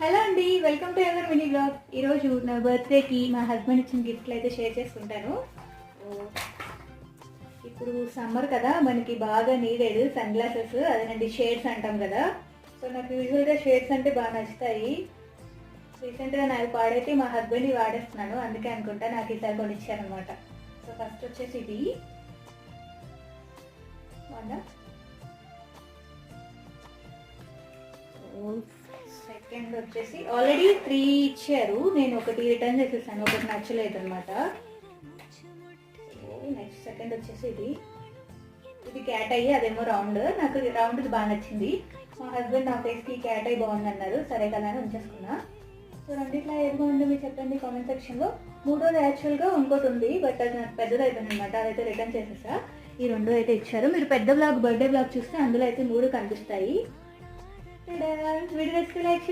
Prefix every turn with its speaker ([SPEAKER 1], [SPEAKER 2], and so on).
[SPEAKER 1] Hello అండి, welcome to ever mini blog. ఈరోజు నా బర్త్డేకి మా హస్బెండ్ ఇచ్చిన గిఫ్ట్లు అయితే షేర్ చేసుకుంటాను. సో, ఇప్పుడు సమ్మర్ కదా, మనకి బాగా నీడెడ్ సన్ గ్లాసెస్, అదేనండి షేడ్స్ అంటాం కదా. సో నాకు యూజువల్గా షేడ్స్ అంటే బాగా నచ్చుతాయి. రీసెంట్గా నాకు పాడైతే మా హస్బెండ్ని వాడేస్తున్నాను, అందుకే అనుకుంటా నాకు ఈసారి కొనిచ్చారనమాట. సో ఫస్ట్ వచ్చేసి ఇది సెకండ్ వచ్చేసి ఆల్రెడీ 3 ఇచ్చారు, నేను ఒకటి రిటర్న్ చేసేసాను, ఒకటి నచ్చలేదు అనమాట. నెక్స్ట్ సెకండ్ వచ్చేసి ఇది క్యాట్ అయ్యి, అదేమో రౌండ్. నాకు రౌండ్ బాగా నచ్చింది. మా హస్బెండ్ నా ఫేస్కి క్యాట్ అయ్యి బాగుంది అన్నారు, సరే కదా అని ఉంచేసుకున్నా. సో రెండిట్లో ఏది బాగుందో మీరు చెప్పండి కామెంట్ సెక్షన్లో. మూడోది యాక్చువల్గా ఇంకోటి ఉంది, బట్ అది నాకు పెద్దది అయిపోయింది అనమాట, అదైతే రిటర్న్ చేసేసా. ఈ రెండు అయితే ఇచ్చారు. మీరు పెద్ద బ్లాగ్, బర్త్డే బ్లాగ్ చూస్తే అందులో అయితే 3 కనిపిస్తాయి. Video like